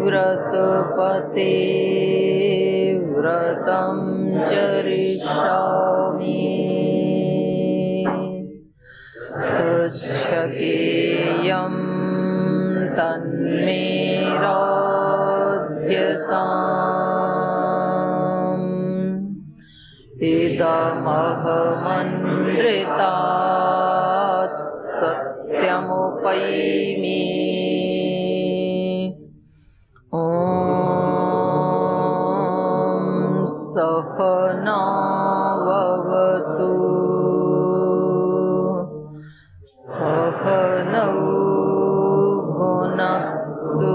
व्रतपते व्रतं चरिष्यामि तच्छकेयं तन्मे राध्यताम् इदमहमनृतात् सत्यमुपैमि सहनाववतु सहनौ भुनक्तु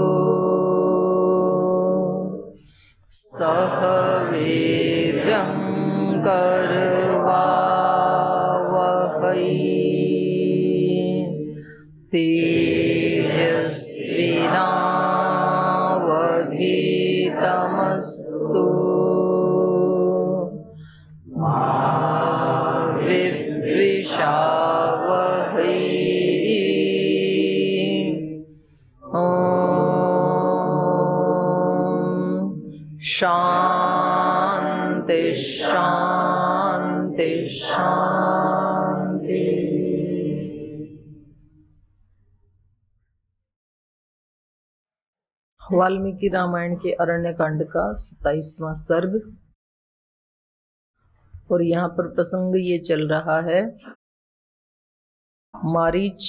सह वीर्यं करवावहै तेजस्विनावधीतमस्तु मा विद्विषावहै शांति शांति शांति। वाल्मीकि रामायण के अरण्यकांड का 27वां सर्ग। और यहाँ पर प्रसंग ये चल रहा है, मारीच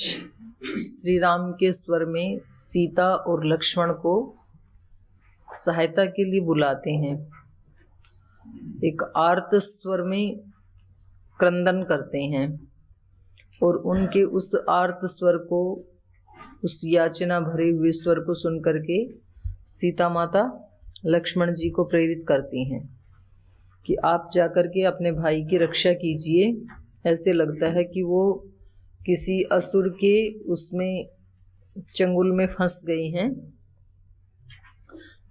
श्री राम के स्वर में सीता और लक्ष्मण को सहायता के लिए बुलाते हैं। एक आर्त स्वर में क्रंदन करते हैं और उनके उस आर्त स्वर को, उस याचना भरे हुए स्वर को सुन करके सीता माता लक्ष्मण जी को प्रेरित करती हैं कि आप जाकर के अपने भाई की रक्षा कीजिए। ऐसे लगता है कि वो किसी असुर के उसमें चंगुल में फंस गए हैं,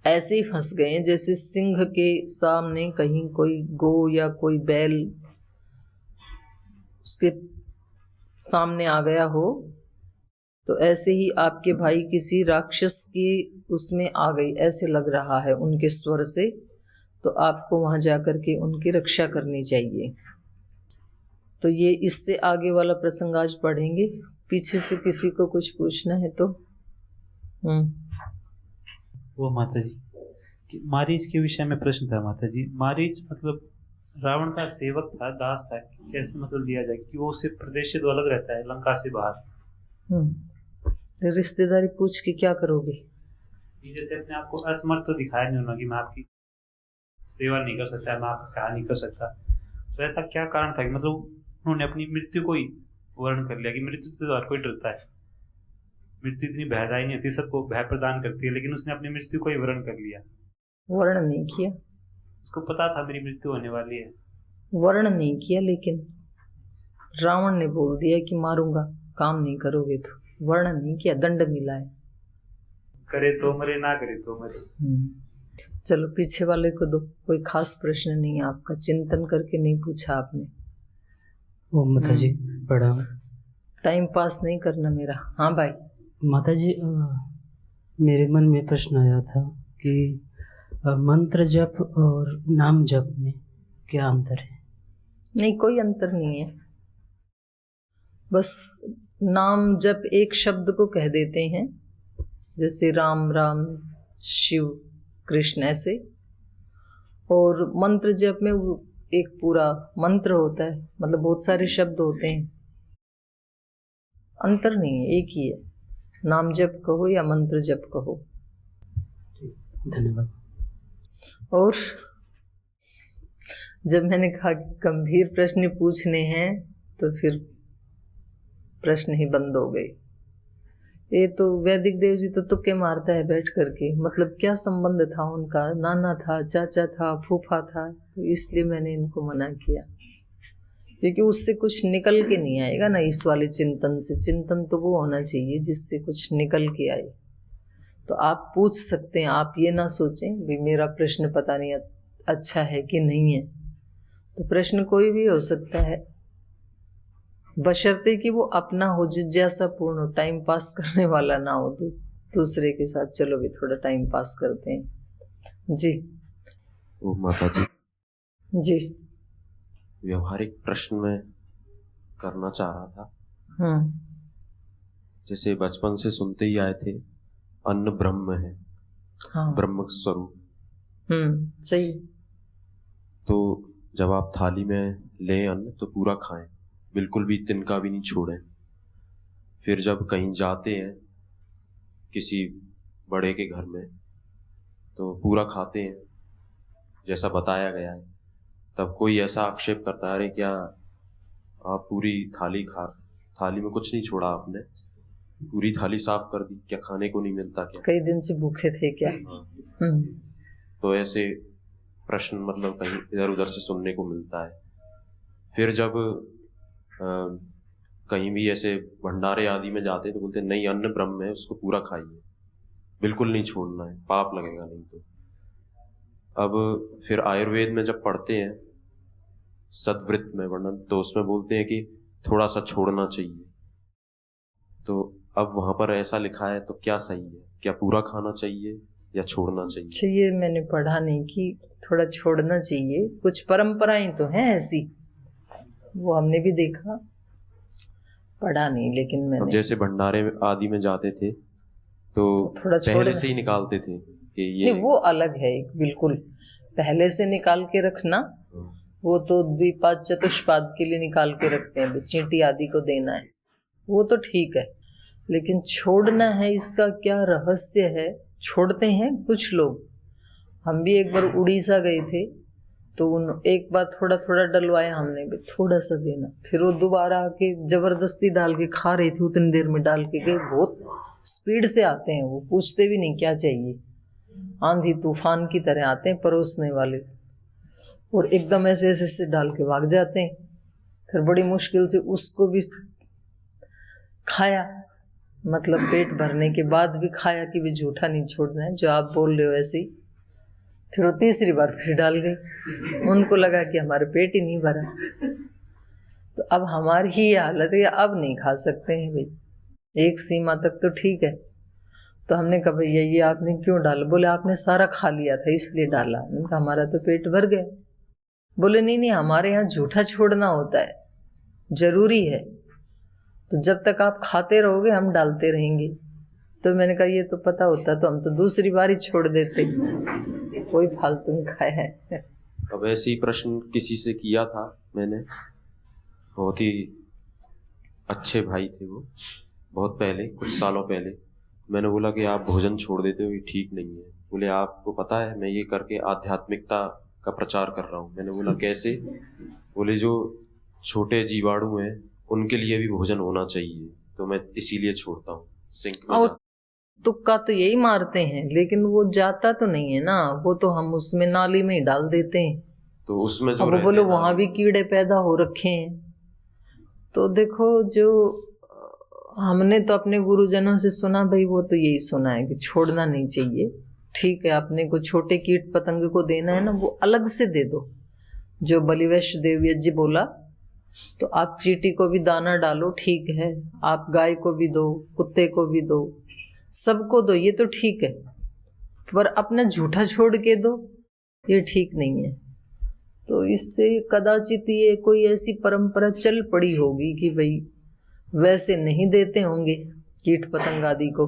ऐसे ही फंस गए हैं जैसे सिंह के सामने कहीं कोई गो या कोई बैल उसके सामने आ गया हो। तो ऐसे ही आपके भाई किसी राक्षस के उसमें आ गई, ऐसे लग रहा है उनके स्वर से। तो आपको वहां जाकर के उनकी रक्षा करनी चाहिए। तो ये इससे आगे वाला प्रसंग आज पढ़ेंगे। पीछे से किसी को कुछ पूछना है तो वो माता जी कि मारीच के विषय में प्रश्न था। माता जी, मारीच मतलब रावण का सेवक था, दास था, कैसे मतलब लिया जाए कि वो उससे प्रदेश से तो अलग रहता है, लंका से बाहर। रिश्तेदारी पूछ के क्या करोगे? जैसे अपने आप को असमर्थ तो दिखाया नहीं उन्होंने कि मैं आपकी सेवा नहीं कर सकता, मैं आपका क्या नहीं कर सकता। तो ऐसा क्या कारण था कि मतलब उन्होंने अपनी मृत्यु को ही वर्ण कर लिया कि मृत्यु से तो हर कोई डरता है, मृत्यु इतनी भयदायी नहीं होती, सबको भय प्रदान करती है, लेकिन उसने अपनी मृत्यु को ही वर्ण कर लिया। वर्ण नहीं किया, उसको पता था मेरी मृत्यु होने वाली है। वर्ण नहीं किया, लेकिन रावण ने बोल दिया कि मारूंगा, काम नहीं करोगे तो। वर्ण नहीं किया, दंड मिला है। करे तो मरे, ना करे तो मरे। चलो पीछे वाले को दो। कोई खास प्रश्न नहीं है आपका, चिंतन करके नहीं पूछा आपने। ओ माता जी प्रणाम। टाइम पास नहीं करना मेरा। हाँ भाई। माता जी मेरे मन में प्रश्न आया था कि मंत्र जप और नाम जप में क्या अंतर है? नहीं, कोई अंतर नहीं है। बस नाम जप एक शब्द को कह देते हैं, जैसे राम राम, शिव, कृष्ण, ऐसे। और मंत्र जप में वो एक पूरा मंत्र होता है, मतलब बहुत सारे शब्द होते हैं। अंतर नहीं है, एक ही है। नाम जप कहो या मंत्र जप कहो। धन्यवाद। और जब मैंने कहा गंभीर प्रश्न पूछने हैं तो फिर प्रश्न ही बंद हो गए, ये तो वैदिक देव जी तो तुक्के मारता है बैठ करके, मतलब क्या संबंध था उनका, नाना था, चाचा था, फूफा था, तो इसलिए मैंने इनको मना किया, क्योंकि उससे कुछ निकल के नहीं आएगा ना इस वाले चिंतन से। चिंतन तो वो होना चाहिए जिससे कुछ निकल के आए। तो आप पूछ सकते हैं, आप ये ना सोचें भी मेरा प्रश्न पता नहीं अच्छा है कि नहीं है, तो प्रश्न कोई भी हो सकता है, बशर्ते कि वो अपना हो, जिज्ञासा पूर्ण हो, टाइम पास करने वाला ना हो। तो दूसरे के साथ चलो भी थोड़ा टाइम पास करते हैं। जी ओ माता जी, जी। व्यवहारिक प्रश्न में करना चाह रहा था। जैसे बचपन से सुनते ही आए थे, अन्न ब्रह्म है। हाँ। ब्रह्म स्वरूप। सही। तो जब आप थाली में लें अन्न तो पूरा खाएं, बिल्कुल भी तिनका भी नहीं छोड़ें। फिर जब कहीं जाते हैं किसी बड़े के घर में तो पूरा खाते हैं जैसा बताया गया है, तब कोई ऐसा आक्षेप करता है, अरे क्या आप पूरी थाली में कुछ नहीं छोड़ा, आपने पूरी थाली साफ कर दी, क्या खाने को नहीं मिलता क्या, कई दिन से भूखे थे क्या? तो ऐसे प्रश्न मतलब कहीं इधर उधर से सुनने को मिलता है। फिर जब कहीं भी ऐसे भंडारे आदि में जाते तो बोलते नहीं, अन्न ब्रह्म है, उसको पूरा खाइए, बिल्कुल नहीं छोड़ना है, पाप लगेगा नहीं तो। अब फिर आयुर्वेद में जब पढ़ते हैं सद्वृत्त में वर्णन, तो उसमें बोलते हैं कि थोड़ा सा छोड़ना चाहिए। तो अब वहां पर ऐसा लिखा है तो क्या सही है, क्या पूरा खाना चाहिए या छोड़ना चाहिए? ये मैंने पढ़ा नहीं कि थोड़ा छोड़ना चाहिए, कुछ परंपराएं तो हैं ऐसी, वो हमने भी देखा, पढ़ा नहीं, लेकिन मैंने जैसे भंडारे आदि में जाते थे तो थोड़ा पहले से ही निकालते थे कि ये नहीं, वो अलग है, बिल्कुल पहले से निकाल के रखना, वो तो द्विपाद चतुष्पाद के लिए निकाल के रखते हैं, चींटी आदि को देना है, वो तो ठीक है। लेकिन छोड़ना है, इसका क्या रहस्य है? छोड़ते हैं कुछ लोग। हम भी एक बार उड़ीसा गए थे तो एक बार थोड़ा थोड़ा डलवाया हमने भी, थोड़ा सा देना, फिर वो दोबारा आके जबरदस्ती डाल के खा रही थी, उतनी देर में डाल के गए। बहुत स्पीड से आते हैं, वो पूछते भी नहीं क्या चाहिए, आंधी तूफान की तरह आते हैं परोसने वाले, और एकदम ऐसे ऐसे से डाल के भाग जाते हैं। फिर बड़ी मुश्किल से उसको भी खाया, मतलब पेट भरने के बाद भी खाया कि भी झूठा नहीं छोड़ना है, जो आप बोल रहे हो ऐसे ही। फिर वो तीसरी बार फिर डाल गई, उनको लगा कि हमारे पेट ही नहीं भरा। तो अब हमारी ही हालत है, अब नहीं खा सकते हैं भाई, एक सीमा तक तो ठीक है। तो हमने कहा भैया ये आपने क्यों डाला? बोले आपने सारा खा लिया था इसलिए डाला। मैंने कहा हमारा तो पेट भर गया। बोले नहीं नहीं, हमारे यहाँ झूठा छोड़ना होता है, जरूरी है, तो जब तक आप खाते रहोगे हम डालते रहेंगे। तो मैंने कहा ये तो पता होता तो हम तो दूसरी बार ही छोड़ देते, कोई फालतू नहीं खाया है। अब ऐसे ही प्रश्न किसी से किया था मैंने, बहुत ही अच्छे भाई थे वो, बहुत पहले, कुछ सालों पहले। मैंने बोला कि आप भोजन छोड़ देते हो, ये ठीक नहीं है। बोले आपको पता है मैं ये करके आध्यात्मिकता का प्रचार कर रहा हूँ। मैंने बोला कैसे? बोले जो छोटे जीवाणु हैं उनके लिए भी भोजन होना चाहिए, तो मैं इसीलिए छोड़ता हूँ। सिंक में और तुक्का तो यही मारते हैं, लेकिन वो जाता तो नहीं है ना, वो तो हम उसमें नाली में ही डाल देते हैं। तो उसमें जो अब बोलो वहां भी कीड़े पैदा हो रखे हैं। तो देखो, जो हमने तो अपने गुरुजनों से सुना भाई, वो तो यही सुना है कि छोड़ना नहीं चाहिए। ठीक है, अपने को छोटे कीट पतंग को देना है ना, वो अलग से दे दो। जो बलिवैश्य देव यज्ञ बोला, तो आप चींटी को भी दाना डालो, ठीक है, आप गाय को भी दो, कुत्ते को भी दो, सबको दो, ये तो ठीक है, पर अपना झूठा छोड़ के दो, ये ठीक नहीं है। तो इससे कदाचित ये कोई ऐसी परंपरा चल पड़ी होगी कि भाई वैसे नहीं देते होंगे कीट पतंग आदि को,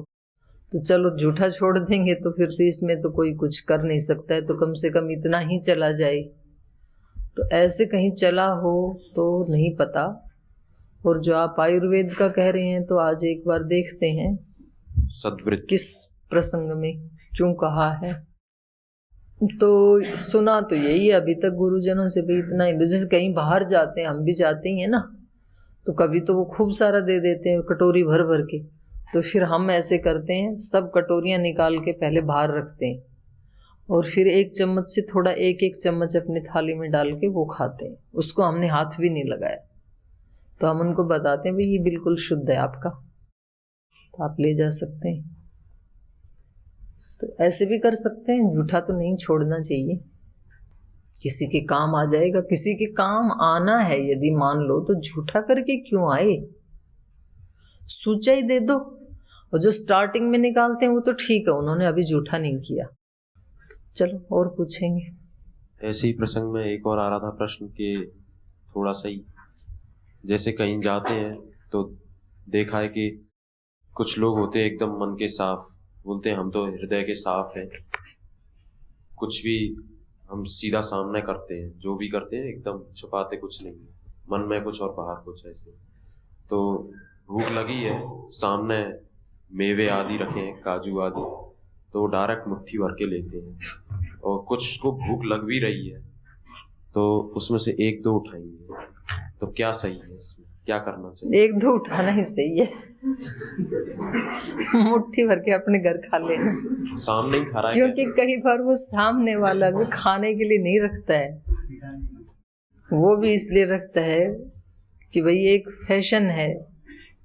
तो चलो झूठा छोड़ देंगे, तो फिर तो इसमें तो कोई कुछ कर नहीं सकता है, तो कम से कम इतना ही चला जाए। तो ऐसे कहीं चला हो तो नहीं पता। और जो आप आयुर्वेद का कह रहे हैं, तो आज एक बार देखते हैं सद्वृत्त किस प्रसंग में क्यों कहा है। तो सुना तो यही है अभी तक गुरुजनों से भी इतना ही। जैसे कहीं बाहर जाते हैं, हम भी जाते ही हैं ना, तो कभी तो वो खूब सारा दे देते हैं कटोरी भर भर के, तो फिर हम ऐसे करते हैं, सब कटोरियां निकाल के पहले बाहर रखते हैं और फिर एक चम्मच से थोड़ा एक एक चम्मच अपनी थाली में डाल के वो खाते हैं। उसको हमने हाथ भी नहीं लगाया। तो हम उनको बताते हैं भाई ये बिल्कुल शुद्ध है आपका, तो आप ले जा सकते हैं। तो ऐसे भी कर सकते हैं, झूठा तो नहीं छोड़ना चाहिए। किसी के काम आ जाएगा, किसी के काम आना है यदि मान लो, तो झूठा करके क्यों आए, सूचा ही दे दो। और जो स्टार्टिंग में निकालते हैं वो तो ठीक है, उन्होंने अभी झूठा नहीं किया। चलो और पूछेंगे। ऐसे ही प्रसंग में एक और आ रहा था प्रश्न के थोड़ा सा ही, जैसे कहीं जाते हैं तो देखा है कि कुछ लोग होते हैं एकदम मन के साफ, बोलते हैं हम तो हृदय के साफ हैं, कुछ भी हम सीधा सामने करते हैं, जो भी करते हैं एकदम छुपाते कुछ नहीं है, मन में कुछ और बाहर कुछ ऐसे। तो भूख लगी है, सामने मेवे आदि रखे हैं, काजू आदि, तो डायरेक्ट मुट्ठी भर के लेते हैं। और कुछ को भूख लग भी रही है तो उसमें से एक दो उठाएंगे, तो क्या सही है इसमें, क्या करना चाहिए? एक दो उठाना ही सही है। मुट्ठी भर के अपने घर खा लेना, सामने ही खा रहा है, क्योंकि कई बार वो सामने वाला भी खाने के लिए नहीं रखता है, वो भी इसलिए रखता है कि भाई एक फैशन है,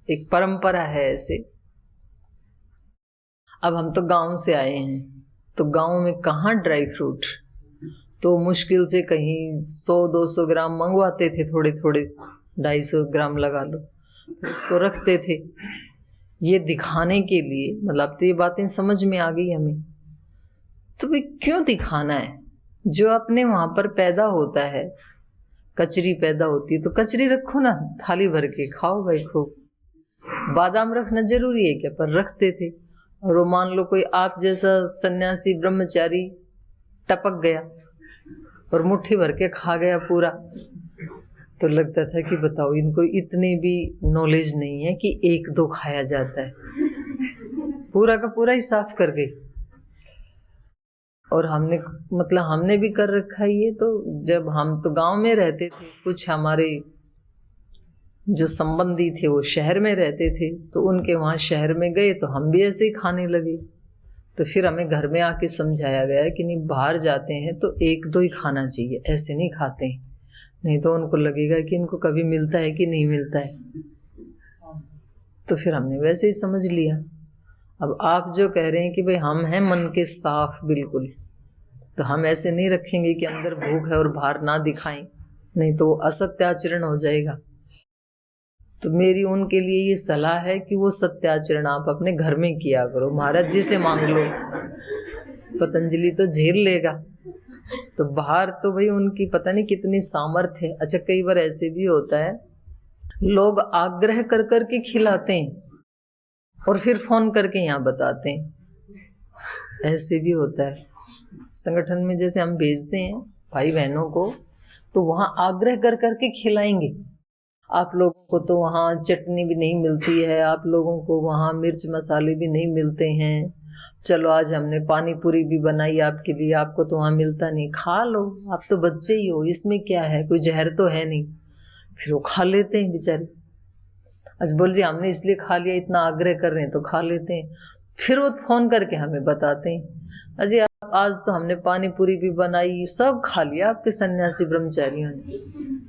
एक परंपरा है ऐसे। अब हम तो गांव से आए हैं, तो गांव में कहाँ ड्राई फ्रूट, तो मुश्किल से कहीं 100-200 ग्राम मंगवाते थे, थोड़े थोड़े 250 ग्राम लगा लो, उसको रखते थे ये दिखाने के लिए। मतलब तो ये बातें समझ में आ गई हमें। तो भाई क्यों दिखाना है, जो अपने वहां पर पैदा होता है, कचरी पैदा होती है तो कचरी रखो ना, थाली भर के खाओ भाई खूब। बादाम रखना जरूरी है क्या, पर रखते थे। और वो मान लो कोई आप जैसा सन्यासी ब्रह्मचारी टपक गया और मुट्ठी भर के खा गया पूरा, तो लगता था कि बताओ इनको इतनी भी नॉलेज नहीं है कि एक दो खाया जाता है, पूरा का पूरा ही साफ कर गई। और हमने भी कर रखा है ये। तो जब हम तो गांव में रहते थे, कुछ हमारे जो संबंधी थे वो शहर में रहते थे, तो उनके वहाँ शहर में गए तो हम भी ऐसे ही खाने लगे। तो फिर हमें घर में आके समझाया गया कि नहीं, बाहर जाते हैं तो एक दो ही खाना चाहिए, ऐसे नहीं खाते हैं, नहीं तो उनको लगेगा कि इनको कभी मिलता है कि नहीं मिलता है। तो फिर हमने वैसे ही समझ लिया। अब आप जो कह रहे हैं कि भाई हम हैं मन के साफ बिल्कुल, तो हम ऐसे नहीं रखेंगे कि अंदर भूख है और बाहर ना दिखाएं, नहीं तो असत्याचरण हो जाएगा। तो मेरी उनके लिए ये सलाह है कि वो सत्याचरण आप अपने घर में किया करो। महाराज जी से मांग लो, पतंजलि तो झेल लेगा, तो बाहर तो भाई उनकी पता नहीं कितनी सामर्थ्य है। अच्छा, कई बार ऐसे भी होता है, लोग आग्रह कर कर के खिलाते हैं और फिर फोन करके यहाँ बताते हैं, ऐसे भी होता है। संगठन में जैसे हम भेजते हैं भाई बहनों को, तो वहाँ आग्रह कर करके खिलाएंगे। आप लोगों को तो वहाँ चटनी भी नहीं मिलती है, आप लोगों को वहाँ मिर्च मसाले भी नहीं मिलते हैं, चलो आज हमने पानी पूरी भी बनाई आपके लिए, आपको तो वहाँ मिलता नहीं, खा लो, आप तो बच्चे ही हो, इसमें क्या है, कोई जहर तो है नहीं। फिर वो खा लेते हैं बेचारे। अच्छा बोल जी हमने इसलिए खा लिया, इतना आग्रह कर रहे हैं तो खा लेते हैं। फिर वो फोन करके हमें बताते हैं, अजी आज तो हमने पानी पूरी भी बनाई, सब खा लिया आपके सन्यासी ब्रह्मचारियों ने।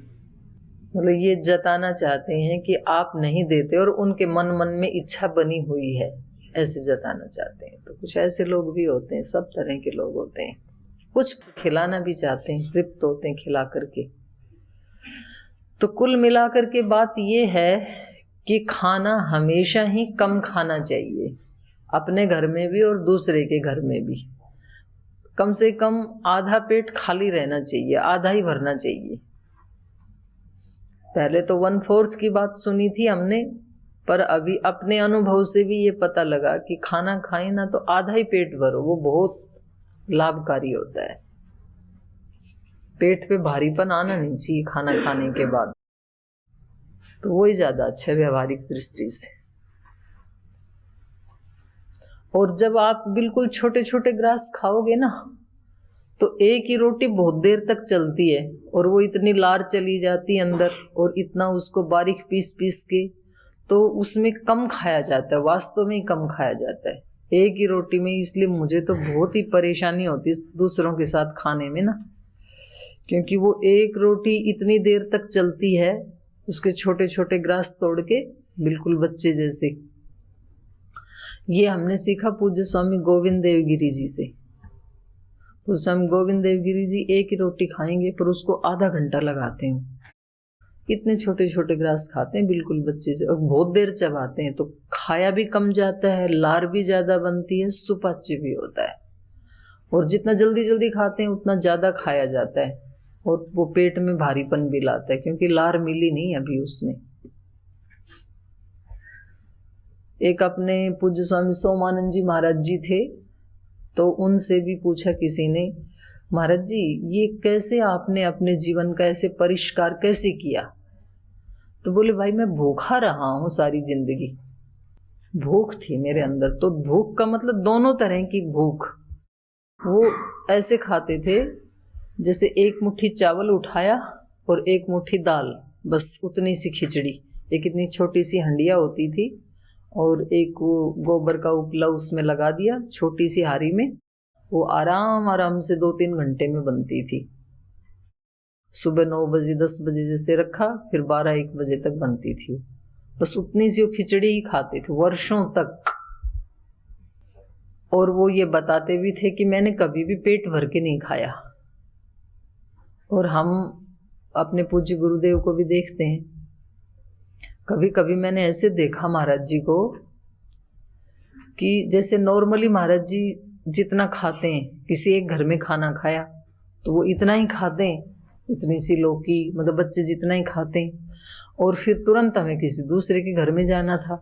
मतलब ये जताना चाहते हैं कि आप नहीं देते और उनके मन में इच्छा बनी हुई है, ऐसे जताना चाहते हैं। तो कुछ ऐसे लोग भी होते हैं, सब तरह के लोग होते हैं। कुछ खिलाना भी चाहते हैं, तृप्त होते हैं खिला करके। तो कुल मिलाकर के बात ये है कि खाना हमेशा ही कम खाना चाहिए, अपने घर में भी और दूसरे के घर में भी। कम से कम आधा पेट खाली रहना चाहिए, आधा ही भरना चाहिए। पहले तो 1/4 की बात सुनी थी हमने, पर अभी अपने अनुभव से भी ये पता लगा कि खाना खाए ना तो आधा ही पेट भरो, वो बहुत लाभकारी होता है। पेट पे भारीपन आना नहीं चाहिए खाना खाने के बाद, तो वही ज्यादा अच्छा है व्यवहारिक दृष्टि से। और जब आप बिल्कुल छोटे छोटे ग्रास खाओगे ना, तो एक ही रोटी बहुत देर तक चलती है और वो इतनी लार चली जाती है अंदर, और इतना उसको बारीक पीस पीस के तो उसमें कम खाया जाता है, वास्तव में ही कम खाया जाता है एक ही रोटी में। इसलिए मुझे तो बहुत ही परेशानी होती है दूसरों के साथ खाने में ना, क्योंकि वो एक रोटी इतनी देर तक चलती है, उसके छोटे छोटे ग्रास तोड़ के बिल्कुल बच्चे जैसे। ये हमने सीखा पूज्य स्वामी गोविंद देव गिरी जी से। पूज्य स्वामी गोविंद देव गिरी जी एक ही रोटी खाएंगे पर उसको आधा घंटा लगाते हैं, इतने छोटे छोटे ग्रास खाते हैं बिल्कुल बच्चे से, और बहुत देर चबाते हैं, तो खाया भी कम जाता है, लार भी ज्यादा बनती है, सुपाच्य भी होता है। और जितना जल्दी जल्दी खाते हैं उतना ज्यादा खाया जाता है, और वो पेट में भारीपन भी लाता है, क्योंकि लार मिली नहीं अभी उसमें। एक अपने पूज्य स्वामी सोमानंद जी महाराज जी थे, तो उनसे भी पूछा किसी ने, महाराज जी ये कैसे आपने अपने जीवन का ऐसे परिष्कार कैसे किया? तो बोले भाई मैं भूखा रहा हूं सारी जिंदगी, भूख थी मेरे अंदर। तो भूख का मतलब दोनों तरह की भूख। वो ऐसे खाते थे जैसे एक मुट्ठी चावल उठाया और एक मुट्ठी दाल, बस उतनी सी खिचड़ी, एक इतनी छोटी सी हंडिया होती थी और एक वो गोबर का उपला उसमें लगा दिया छोटी सी हारी में, वो आराम आराम से 2-3 घंटे में बनती थी। सुबह 9 बजे 10 बजे जैसे रखा, फिर 12-1 बजे तक बनती थी। बस उतनी सी वो खिचड़ी ही खाते थे वर्षों तक। और वो ये बताते भी थे कि मैंने कभी भी पेट भर के नहीं खाया। और हम अपने पूज्य गुरुदेव को भी देखते हैं, कभी कभी मैंने ऐसे देखा महाराज जी को कि जैसे नॉर्मली महाराज जी जितना खाते हैं, किसी एक घर में खाना खाया तो वो इतना ही खाते हैं, इतनी सी लौकी, मतलब बच्चे जितना ही खाते हैं। और फिर तुरंत हमें किसी दूसरे के घर में जाना था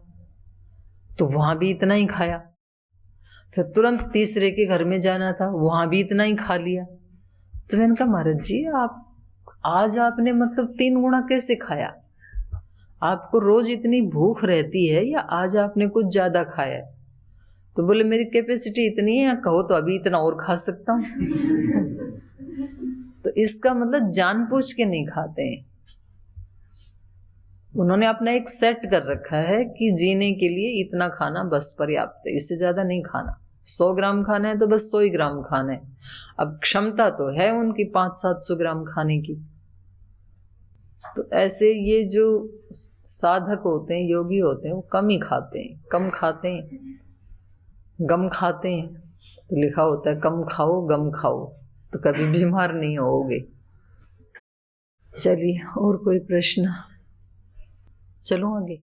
तो वहां भी इतना ही खाया, फिर तुरंत तीसरे के घर में जाना था, वहां भी इतना ही खा लिया। तो मैंने कहा महाराज जी आप आज आपने मतलब 3 गुना कैसे खाया? आपको रोज इतनी भूख रहती है या आज आपने कुछ ज्यादा खाया है? तो बोले मेरी कैपेसिटी इतनी है, कहो तो अभी इतना और खा सकता हूँ। तो इसका मतलब जानबूझ के नहीं खाते हैं, उन्होंने अपना एक सेट कर रखा है कि जीने के लिए इतना खाना बस पर्याप्त है, इससे ज्यादा नहीं खाना। 100 ग्राम खाना है तो बस 100 ही ग्राम खाना है। अब क्षमता तो है उनकी 500-700 ग्राम खाने की। तो ऐसे ये जो साधक होते हैं, योगी होते हैं, वो कम ही खाते हैं, कम खाते हैं, गम खाते हैं। तो लिखा होता है कम खाओ गम खाओ तो कभी बीमार नहीं होगे। चलिए और कोई प्रश्न? चलो आगे।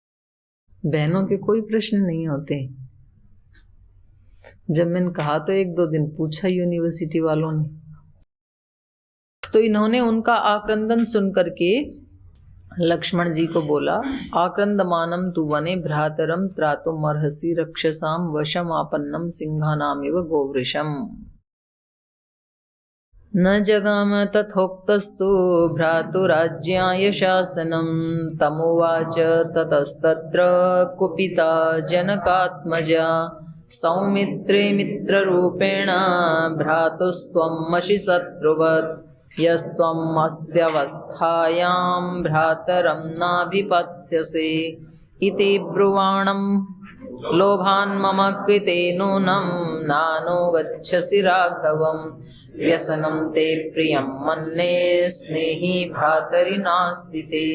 बहनों के कोई प्रश्न नहीं होते। जब मैंने कहा तो 1-2 दिन पूछा यूनिवर्सिटी वालों ने, तो इन्होंने उनका आक्रंदन सुन करके लक्ष्मण जी को बोला, आक्रंदमानम तु वने भ्रातरम त्रातुम अर्हसि रक्षसाम वशम आपन्नम सिंहानामिव गोवृषम। न जगाम तथोक्तस्तु भ्रातुराज्याय शासनम तमुवाच ततस्तत्र कुपिता जनकात्मजा सौमित्रे मित्ररूपेण भ्रातुस्त्वमसि शत्रुवत् यस्त्वम् अस्यावस्थायां भ्रातरं नाभिपत्स्यसे इति ब्रुवाणं लोभान् मम कृते नूनं नानुगच्छसि राघवं व्यसनं ते प्रियं मन्ये स्नेही भ्रातरि नास्ति ते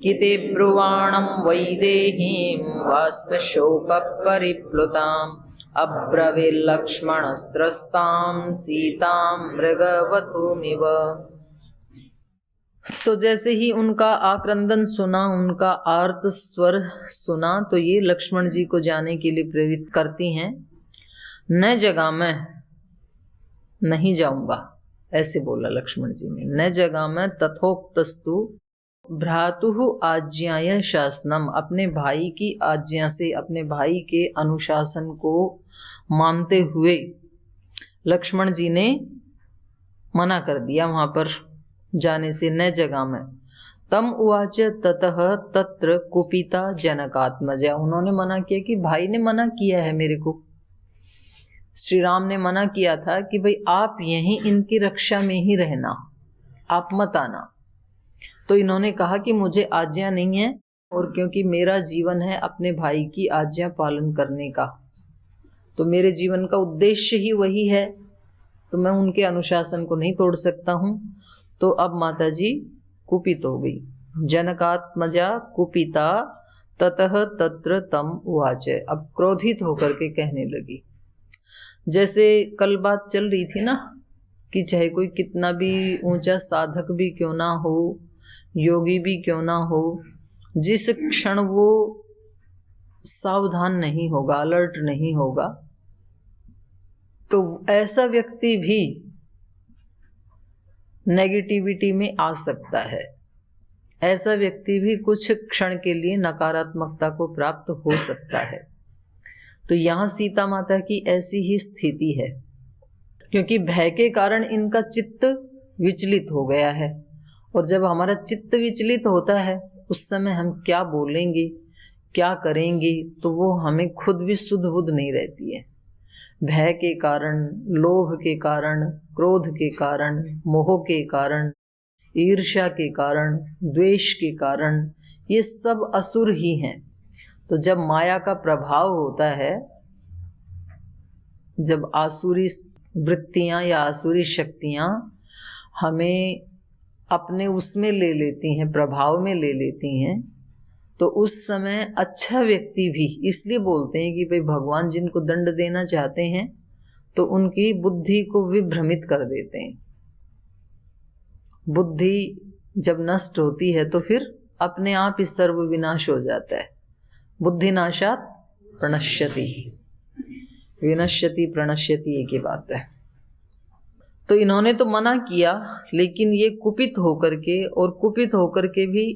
इति ब्रुवाणं वैदेहीं बाष्पशोकपरिप्लुताम् अब्रवील्लक्ष्मणस्त्रस्तां सीतां मृगवधूमिव। तो जैसे ही उनका आक्रंदन सुना, उनका आर्त स्वर सुना, तो ये लक्ष्मण जी को जाने के लिए प्रेरित करती हैं। न जगा मैं नहीं जाऊंगा, ऐसे बोला लक्ष्मण जी ने। न जगा मैं तथोक्तस्तु भ्रातुः आज्ञाय शासनम, अपने भाई की आज्ञा से, अपने भाई के अनुशासन को मानते हुए लक्ष्मण जी ने मना कर दिया वहां पर जाने से। न जगह में तम उवाच ततः तत्र कुपिता जनकात्मजा, उन्होंने मना किया कि भाई ने मना किया है मेरे को, श्री राम ने मना किया था कि भाई आप यहीं इनकी रक्षा में ही रहना, आप मत आना। तो इन्होंने कहा कि मुझे आज्ञा नहीं है, और क्योंकि मेरा जीवन है अपने भाई की आज्ञा पालन करने का, तो मेरे जीवन का उद्देश्य ही वही है, तो मैं उनके अनुशासन को नहीं तोड़ सकता हूँ। तो अब माता जी कुपित हो गई। जनकात्मजा कुपिता ततः तत्र तम उवाच। अब क्रोधित होकर के कहने लगी, जैसे कल बात चल रही थी ना कि चाहे कोई कितना भी ऊंचा साधक भी क्यों ना हो, योगी भी क्यों ना हो, जिस क्षण वो सावधान नहीं होगा, अलर्ट नहीं होगा, तो ऐसा व्यक्ति भी नेगेटिविटी में आ सकता है। ऐसा व्यक्ति भी कुछ क्षण के लिए नकारात्मकता को प्राप्त हो सकता है। तो यहाँ सीता माता की ऐसी ही स्थिति है, क्योंकि भय के कारण इनका चित्त विचलित हो गया है। और जब हमारा चित्त विचलित होता है, उस समय हम क्या बोलेंगे, क्या करेंगे, तो वो हमें खुद भी सुध बुध नहीं रहती है। भय के कारण, लोभ के कारण, क्रोध के कारण, मोह के कारण, ईर्ष्या के कारण, द्वेष के कारण, ये सब असुर ही हैं। तो जब माया का प्रभाव होता है, जब आसुरी वृत्तियां या आसुरी शक्तियां हमें अपने उसमें ले लेती हैं, प्रभाव में ले लेती हैं, तो उस समय अच्छा व्यक्ति भी, इसलिए बोलते हैं कि भाई भगवान जिनको दंड देना चाहते हैं तो उनकी बुद्धि को विभ्रमित कर देते हैं। बुद्धि जब नष्ट होती है तो फिर अपने आप ही सर्व विनाश हो जाता है। बुद्धिनाशात् प्रणश्यति, विनश्यति प्रणश्यति, एक ही बात है। तो इन्होंने तो मना किया, लेकिन ये कुपित होकर के, और कुपित होकर के भी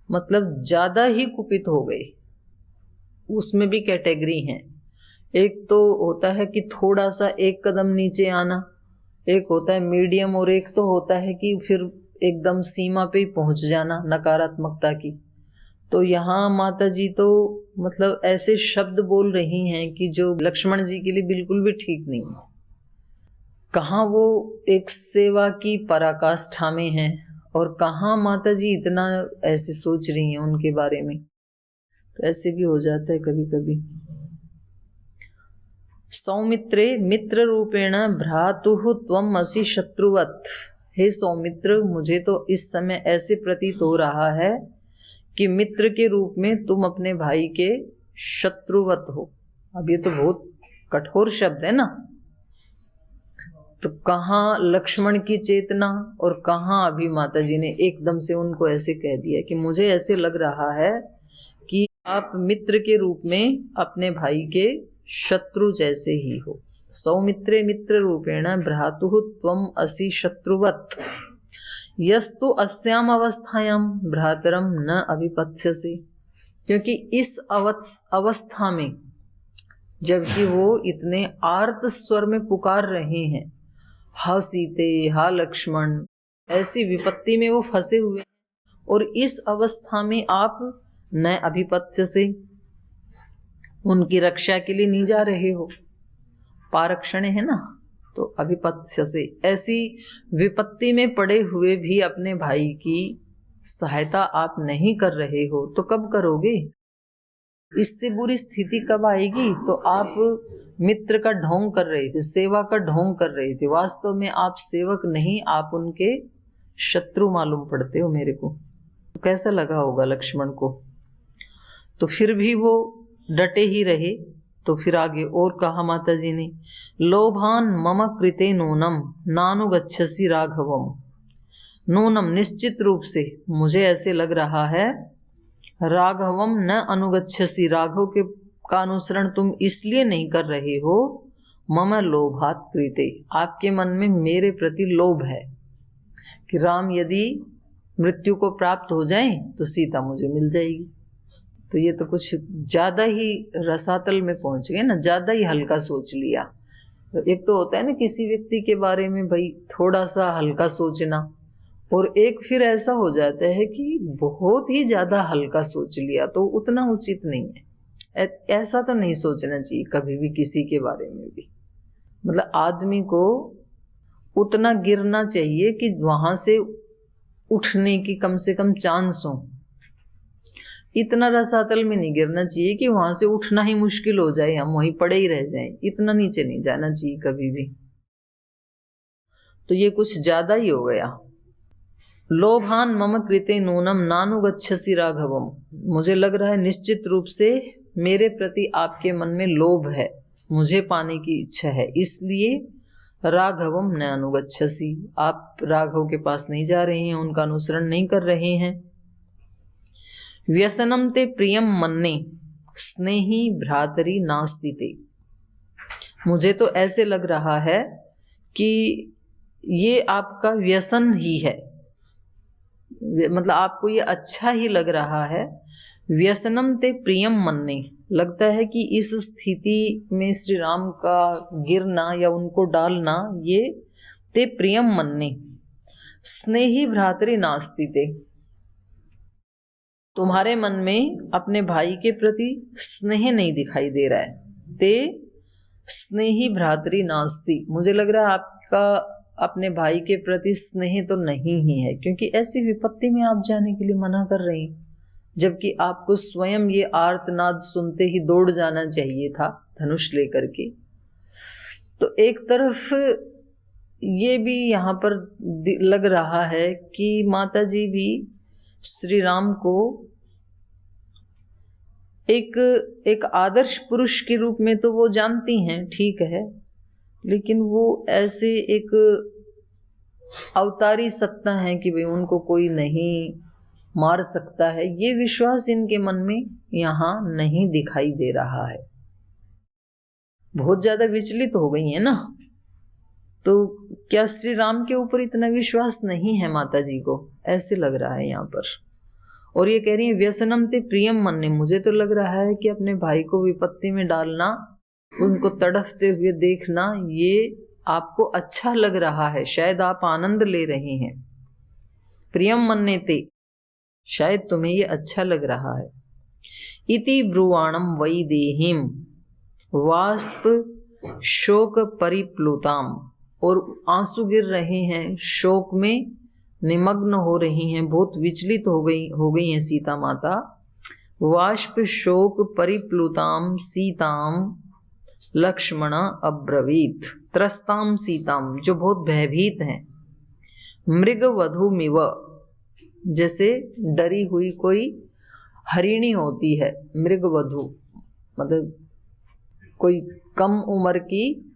मतलब ज्यादा ही कुपित हो गए। उसमें भी कैटेगरी हैं। एक तो होता है कि थोड़ा सा एक कदम नीचे आना, एक होता है मीडियम, और एक तो होता है कि फिर एकदम सीमा पे ही पहुंच जाना नकारात्मकता की। तो यहाँ माता जी तो मतलब ऐसे शब्द बोल रही हैं कि जो लक्ष्मण जी के लिए बिल्कुल भी ठीक नहीं है। कहाँ वो एक सेवा की पराकाष्ठा में हैं, और कहाँ माता जी इतना ऐसे सोच रही हैं उनके बारे में। तो ऐसे भी हो जाता है कभी कभी। सौमित्रे मित्र रूपेण भ्रातुः त्वम् असि शत्रुवत्। हे सौमित्र, मुझे तो इस समय ऐसे प्रतीत हो रहा है कि मित्र के रूप में तुम अपने भाई के शत्रुवत हो। अब ये तो बहुत कठोर शब्द है ना। तो कहाँ लक्ष्मण की चेतना, और कहाँ अभी माता जी ने एकदम से उनको ऐसे कह दिया कि मुझे ऐसे लग रहा है कि आप मित्र के रूप में अपने भाई के शत्रु जैसे ही हो। सौमित्रे मित्र रूपेण भ्रातुः त्वम् असि शत्रुवत् यस्तु अस्याम अवस्थायाम भ्रातरम न अभिपत्स्यसि। क्योंकि इस अवस्था में, जबकि वो इतने आर्त स्वर में पुकार रहे हैं, हा सीते, हा लक्ष्मण, ऐसी विपत्ति में वो फंसे हुए हैं, और इस अवस्था में आप न अभिपत्स्य से, उनकी रक्षा के लिए नहीं जा रहे हो। पारक्षण है ना, तो अभिपत्स्य से, ऐसी विपत्ति में पड़े हुए भी अपने भाई की सहायता आप नहीं कर रहे हो, तो कब करोगे? इससे बुरी स्थिति कब आएगी? तो आप मित्र का ढोंग कर रहे थे, सेवा का ढोंग कर रहे थे। वास्तव में आप सेवक नहीं, आप उनके शत्रु मालूम पड़ते हो मेरे को। तो कैसा लगा होगा लक्ष्मण को? तो फिर भी वो डटे ही रहे। तो फिर आगे और कहा माता जी ने, लोभान मम कृते नूनम नानुगच्छसि राघवम। नूनम, निश्चित रूप से मुझे ऐसे लग रहा है, राघवम न अनुगच्छसि, राघव के का अनुसरण तुम इसलिए नहीं कर रहे हो, मम लोभात कृते, आपके मन में मेरे प्रति लोभ है कि राम यदि मृत्यु को प्राप्त हो जाएं तो सीता मुझे मिल जाएगी। तो ये तो कुछ ज्यादा ही रसातल में पहुंच गए ना, ज्यादा ही हल्का सोच लिया। एक तो होता है ना किसी व्यक्ति के बारे में भाई थोड़ा सा हल्का सोचना, और एक फिर ऐसा हो जाता है कि बहुत ही ज्यादा हल्का सोच लिया, तो उतना उचित नहीं है। ऐसा तो नहीं सोचना चाहिए कभी भी किसी के बारे में भी। मतलब आदमी को उतना गिरना चाहिए कि वहां से उठने की कम से कम चांस हो, इतना रसातल में नहीं गिरना चाहिए कि वहां से उठना ही मुश्किल हो जाए, हम वहीं पड़े ही रह जाएं। इतना नीचे नहीं जाना चाहिए कभी भी। तो ये कुछ ज्यादा ही हो गया। लोभान मम कृते नूनम नानुगच्छसि राघवम। मुझे लग रहा है निश्चित रूप से मेरे प्रति आपके मन में लोभ है, मुझे पाने की इच्छा है, इसलिए राघवम न अनुगच्छसि, आप राघव के पास नहीं जा रहे हैं, उनका अनुसरण नहीं कर रहे हैं। व्यसनम ते प्रियम मन्ने स्नेही भ्रातरी नास्ति ते। मुझे तो ऐसे लग रहा है कि ये आपका व्यसन ही है, मतलब आपको ये अच्छा ही लग रहा है। व्यसनम ते प्रियम मन्ने, लगता है कि इस स्थिति में श्री राम का गिरना या उनको डालना ये ते प्रियम मन्ने स्नेही भ्रातरी नास्ति ते, तुम्हारे मन में अपने भाई के प्रति स्नेह नहीं दिखाई दे रहा है। ते स्नेही भ्रातरी नास्ति, मुझे लग रहा है आपका अपने भाई के प्रति स्नेह तो नहीं ही है, क्योंकि ऐसी विपत्ति में आप जाने के लिए मना कर रहे हैं, जबकि आपको स्वयं ये आर्तनाद सुनते ही दौड़ जाना चाहिए था धनुष लेकर के। तो एक तरफ ये भी यहाँ पर लग रहा है कि माता जी भी श्री राम को एक आदर्श पुरुष के रूप में तो वो जानती हैं, ठीक है, लेकिन वो ऐसे एक अवतारी सत्ता है कि भाई उनको कोई नहीं मार सकता है, ये विश्वास इनके मन में यहाँ नहीं दिखाई दे रहा है। बहुत ज्यादा विचलित हो गई है ना, तो क्या श्री राम के ऊपर इतना विश्वास नहीं है माता जी को, ऐसे लग रहा है यहाँ पर। और ये कह रही है व्यसनम ते प्रियम मन्ने, मुझे तो लग रहा है कि अपने भाई को विपत्ति में डालना, उनको तड़फते हुए देखना, ये आपको अच्छा लग रहा है, शायद आप आनंद ले रहे हैं। प्रियम मन्ने ते, शायद तुम्हें ये अच्छा लग रहा है। इति ब्रुवाणम वैदेहीम वाष्प शोक परिप्लुताम, और आंसू गिर रहे हैं, शोक में निमग्न हो रही हैं, बहुत विचलित हो गई हैं सीता माता। वाष्प शोक परिप्लुताम सीताम लक्ष्मण अब्रवीत, त्रस्ताम सीताम, जो बहुत भयभीत हैं। मृग वधूमिव, जैसे डरी हुई कोई हरिणी होती है, मृग वधू मतलब कोई कम उम्र की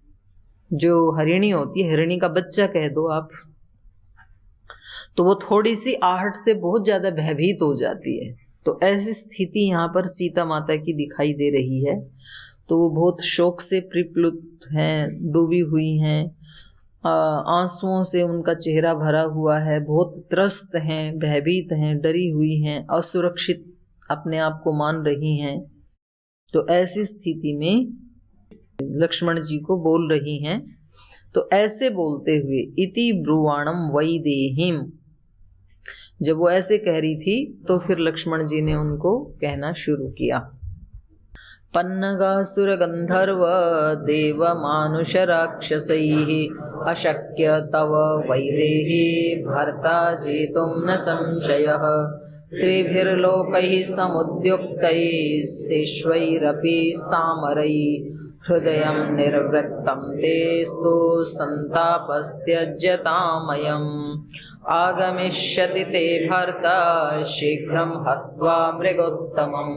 जो हरिणी होती है, हरिणी का बच्चा कह दो आप, तो वो थोड़ी सी आहट से बहुत ज्यादा भयभीत हो जाती है। तो ऐसी स्थिति यहाँ पर सीता माता की दिखाई दे रही है। तो वो बहुत शोक से परिप्लुत हैं, डूबी हुई हैं, आंसुओं से उनका चेहरा भरा हुआ है, बहुत त्रस्त हैं, भयभीत हैं, डरी हुई हैं, असुरक्षित अपने आप को मान रही हैं। तो ऐसी स्थिति में लक्ष्मण जी को बोल रही हैं। तो ऐसे बोलते हुए इति ब्रुवाणम वैदेहीम, जब वो ऐसे कह रही थी तो फिर लक्ष्मण जी ने उनको कहना शुरू किया। पन्नगासुर गंधर्व देव मानुष राक्षसैः अशक्य तव वैदेही भर्ता जेतुं न संशयः त्रिभिर्लोकैः समुद्युक्तैः शिश्वैरपि सामरैः हृदयं निर्वृत्तं तेस्तु संतापस्त्यज्यतामयम् आगमिष्यति ते भर्ता शीघ्रं हत्वा मृगोत्तमं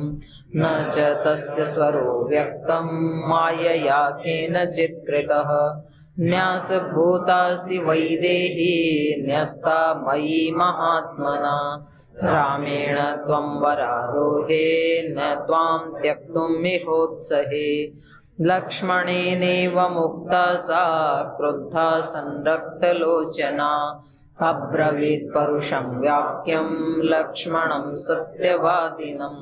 न च तस्य स्वरो व्यक्तं मायया केनचित् कृतः न्यासभूतासि वैदेही न्यस्ता मयि महात्मना रामेण त्वं वरारोहे न त्वां त्यक्तुं मिहोत्सहे लक्ष्मणेनैव मुक्ता सा क्रुद्धा संरक्तलोचना अब्रवीत् परुषं वाक्यं लक्ष्मणं सत्यवादिनं